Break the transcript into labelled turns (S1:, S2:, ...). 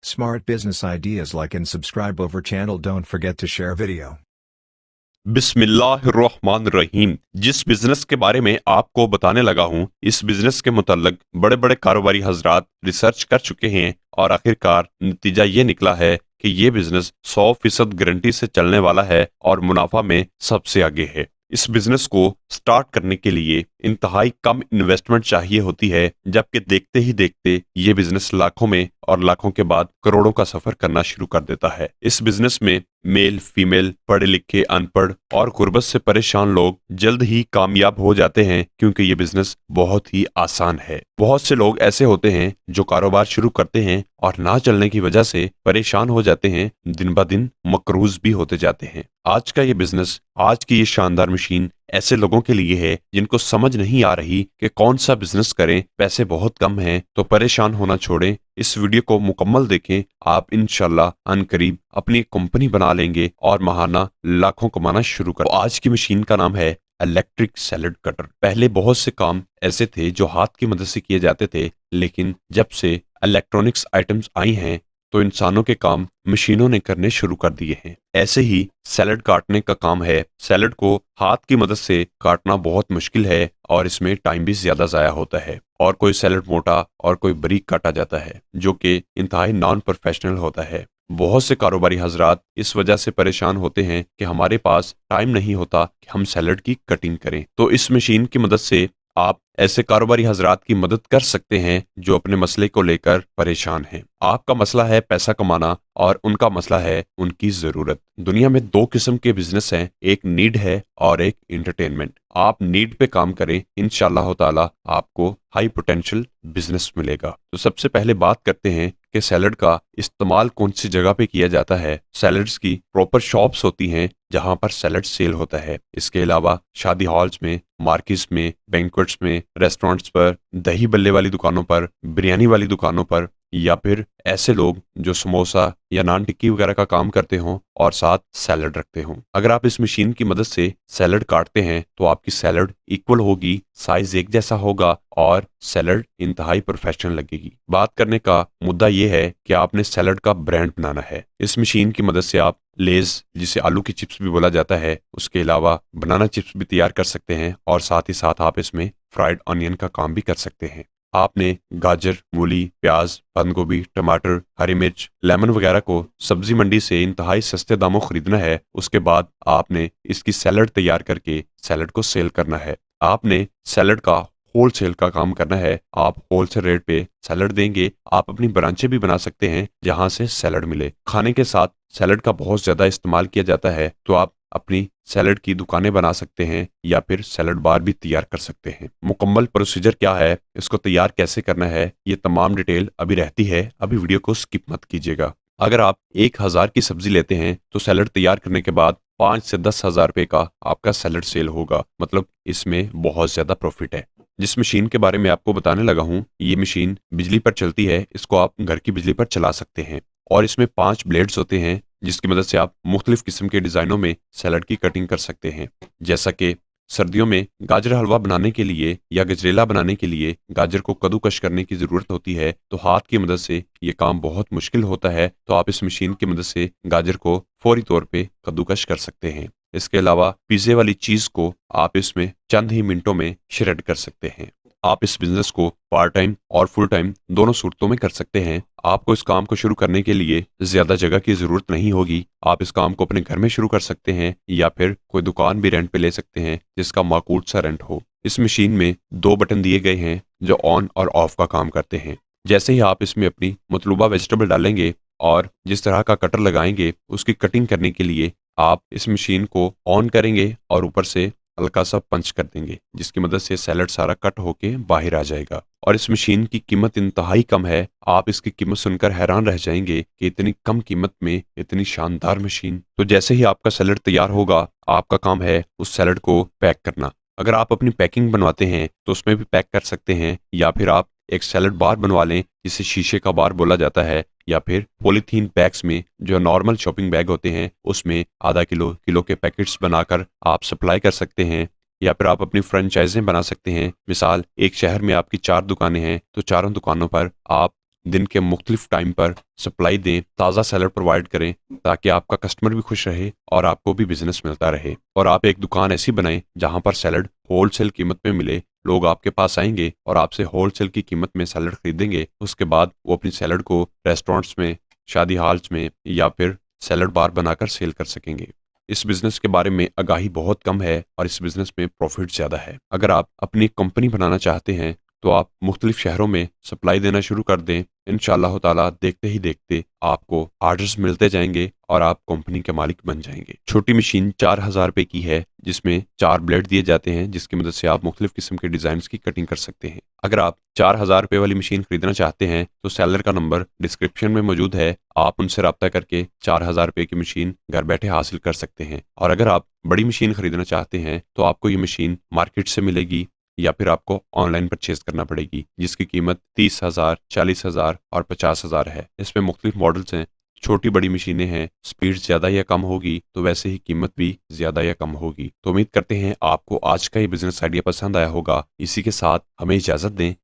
S1: Smart business ideas. Like and subscribe over channel. Don't forget to share video.
S2: बिस्मिल्लाहिर्रहमानिर्रहीम। जिस business के बारे में आपको बताने लगा हूं, इस बिजनेस के मुतल्लिक बड़े बड़े कारोबारी हजरात रिसर्च कर चुके हैं और आखिरकार नतीजा ये निकला है कि ये बिजनेस 100% गारंटी से चलने वाला है और मुनाफा में सबसे आगे है। इस बिजनेस को स्टार्ट करने के लिए इंतहाई कम इन्वेस्टमेंट चाहिए होती है, जबकि देखते ही देखते ये बिजनेस लाखों में और लाखों के बाद करोड़ों का सफर करना शुरू कर देता है। इस बिजनेस में मेल फीमेल, पढ़े लिखे अनपढ़ और गुर्बत से परेशान लोग जल्द ही कामयाब हो जाते हैं, क्योंकि ये बिजनेस बहुत ही आसान है। बहुत से लोग ऐसे होते हैं जो कारोबार शुरू करते हैं और ना चलने की वजह से परेशान हो जाते हैं, दिन ब दिन मकरूज भी होते जाते हैं। आज का ये बिजनेस, आज की ये शानदार मशीन ऐसे लोगों के लिए है जिनको समझ नहीं आ रही कि कौन सा बिजनेस करें, पैसे बहुत कम हैं, तो परेशान होना छोड़ें। इस वीडियो को मुकम्मल देखें, आप इंशाल्लाह अनकरीब अपनी कंपनी बना लेंगे और महाना लाखों कमाना शुरू कर। आज की मशीन का नाम है इलेक्ट्रिक सैलेड कटर। पहले बहुत से काम ऐसे थे जो हाथ की मदद से किए जाते थे, लेकिन जब से इलेक्ट्रॉनिक्स आइटम्स आई हैं तो इंसानों के काम मशीनों ने करने शुरू कर दिए हैं। ऐसे ही सैलेड काटने का काम है। सैलेड को हाथ की मदद से काटना बहुत मुश्किल है और इसमें टाइम भी ज्यादा जाया होता है, और कोई सैलेड मोटा और कोई बारीक काटा जाता है, जो कि इंतहाई नॉन प्रोफेशनल होता है। बहुत से कारोबारी हजरात इस वजह से परेशान होते हैं कि हमारे पास टाइम नहीं होता कि हम सैलेड की कटिंग करें। तो इस मशीन की मदद से आप ऐसे कारोबारी हजरात की मदद कर सकते हैं जो अपने मसले को लेकर परेशान हैं। आपका मसला है पैसा कमाना और उनका मसला है उनकी जरूरत। दुनिया में दो किस्म के बिजनेस हैं, एक नीड है और एक एंटरटेनमेंट। आप नीड पे काम करें, इंशाअल्लाह ताला आपको हाई पोटेंशियल बिजनेस मिलेगा। तो सबसे पहले बात करते हैं कि सैलड का इस्तेमाल कौन सी जगह पे किया जाता है। सैलड्स की प्रॉपर शॉप्स होती हैं जहां पर सैलड सेल होता है। इसके अलावा शादी हॉल्स में, मार्केट्स में, बैंक्वेट्स में, रेस्टोरेंट्स पर, दही बल्ले वाली दुकानों पर, बिरयानी वाली दुकानों पर, या फिर ऐसे लोग जो समोसा या नान टिक्की वगैरह का काम करते हों और साथ सैलड रखते हों। अगर आप इस मशीन की मदद से सैलड काटते हैं तो आपकी सैलड इक्वल होगी, साइज एक जैसा होगा और सैलड इंतहाई प्रोफेशनल लगेगी। बात करने का मुद्दा यह है कि आपने सैलड का ब्रांड बनाना है। इस मशीन की मदद से आप लेज, जिसे आलू की चिप्स भी बोला जाता है, उसके अलावा बनाना चिप्स भी तैयार कर सकते हैं और साथ ही साथ आप इसमें फ्राइड ऑनियन का काम भी कर सकते हैं। आपने गाजर, मूली, प्याज, बंद गोभी, टमाटर, हरी मिर्च, लेमन वगैरह को सब्जी मंडी से इंतहाई सस्ते दामों खरीदना है। उसके बाद आपने इसकी सैलड तैयार करके सैलड को सेल करना है। आपने सैलड का होलसेल का काम करना है। आप होलसेल रेट पे सैलड देंगे। आप अपनी ब्रांचें भी बना सकते हैं जहां से सैलड मिले। खाने के साथ सैलड का बहुत ज्यादा इस्तेमाल किया जाता है, तो आप अपनी सैलड की दुकानें बना सकते हैं या फिर सैलड बार भी तैयार कर सकते हैं। मुकम्मल प्रोसीजर क्या है, इसको तैयार कैसे करना है, ये तमाम डिटेल अभी रहती है। अभी वीडियो को स्किप मत कीजिएगा। अगर आप 1000 की सब्जी लेते हैं तो सैलड तैयार करने के बाद 5 से 10,000 रुपए का आपका सैलड सेल होगा। मतलब इसमें बहुत ज्यादा प्रॉफिट है। जिस मशीन के बारे में आपको बताने लगा हूँ, ये मशीन बिजली पर चलती है। इसको आप घर की बिजली पर चला सकते हैं और इसमें 5 ब्लेड्स होते हैं जिसकी मदद से आप मुख्तलिफ किस्म के डिजाइनों में सैलड की कटिंग कर सकते हैं। जैसा कि सर्दियों में गाजर हलवा बनाने के लिए या गजरेला बनाने के लिए गाजर को कद्दूकश करने की जरूरत होती है, तो हाथ की मदद से ये काम बहुत मुश्किल होता है। तो आप इस मशीन की मदद से गाजर को फौरी तौर पे कद्दूकश कर सकते हैं। इसके अलावा पिज्जे वाली चीज को आप इसमें चंद ही मिनटों में श्रेड कर सकते हैं। आप इस बिजनेस को पार्ट टाइम और फुल टाइम दोनों सूरतों में कर सकते हैं। आपको इस काम को शुरू करने के लिए ज्यादा जगह की जरूरत नहीं होगी। आप इस काम को अपने घर में शुरू कर सकते हैं या फिर कोई दुकान भी रेंट पे ले सकते हैं जिसका माकूल सा रेंट हो। इस मशीन में 2 बटन दिए गए हैं जो ऑन और ऑफ का काम करते हैं। जैसे ही आप इसमें अपनी मतलूबा वेजिटेबल डालेंगे और जिस तरह का कटर लगाएंगे, उसकी कटिंग करने के लिए आप इस मशीन को ऑन करेंगे और ऊपर से हल्का सा पंच कर देंगे, जिसकी मदद से सैलड सारा कट होके बाहर आ जाएगा। और इस मशीन की कीमत इंतहाई कम है। आप इसकी कीमत सुनकर हैरान रह जाएंगे कि इतनी कम कीमत में इतनी शानदार मशीन। तो जैसे ही आपका सैलड तैयार होगा, आपका काम है उस सैलड को पैक करना। अगर आप अपनी पैकिंग बनवाते हैं तो उसमें भी पैक कर सकते हैं, या फिर आप एक सैलड बार बनवा लें जिसे शीशे का बार बोला जाता है, या फिर पॉलीथीन बैग्स में जो नॉर्मल शॉपिंग बैग होते हैं उसमें आधा किलो किलो के पैकेट्स बनाकर आप सप्लाई कर सकते हैं। या फिर आप अपनी फ्रेंचाइजें बना सकते हैं। मिसाल, एक शहर में आपकी 4 दुकानें हैं तो चारों दुकानों पर आप दिन के मुख्तलिफ टाइम पर सप्लाई दें, ताज़ा सैलड प्रोवाइड करें ताकि आपका कस्टमर भी खुश रहे और आपको भी बिजनेस मिलता रहे। और आप एक दुकान ऐसी बनाएं जहां पर सैलड होलसेल कीमत में मिले। लोग आपके पास आएंगे और आपसे होलसेल की कीमत में सैलड खरीदेंगे। उसके बाद वो अपनी सैलड को रेस्टोरेंट्स में, शादी हॉल्स में या फिर सैलड बार बनाकर सेल कर सकेंगे। इस बिजनेस के बारे में आगाही बहुत कम है और इस बिजनेस में प्रॉफिट ज़्यादा है। अगर आप अपनी कंपनी बनाना चाहते हैं तो आप मुख्तलिफ शहरों में सप्लाई देना शुरू कर दें। इंशाअल्लाह ताला देखते ही देखते आपको ऑर्डर्स मिलते जाएंगे और आप कंपनी के मालिक बन जाएंगे। छोटी मशीन 4000 रुपए की है जिसमें 4 ब्लेड दिए जाते हैं जिसकी मदद से आप मुख्तलिफ किस्म के डिज़ाइन की कटिंग कर सकते हैं। अगर आप 4000 रुपए वाली मशीन खरीदना चाहते हैं तो सेलर का नंबर डिस्क्रिप्शन में मौजूद है। आप उनसे रब्ता करके 4000 रुपए की मशीन घर बैठे हासिल कर सकते हैं। और अगर आप बड़ी मशीन खरीदना चाहते हैं तो आपको ये मशीन मार्केट से मिलेगी या फिर आपको ऑनलाइन परचेज करना पड़ेगी जिसकी कीमत 30,000, 40,000 और 50,000 है। इसमें मुख्तलिफ मॉडल्स हैं। छोटी बड़ी मशीनें हैं, स्पीड ज़्यादा या कम होगी तो वैसे ही कीमत भी ज़्यादा या कम होगी। तो उम्मीद करते हैं आपको आज का ये बिजनेस आइडिया पसंद आया होगा। इसी के साथ हमें इजाज़त दें।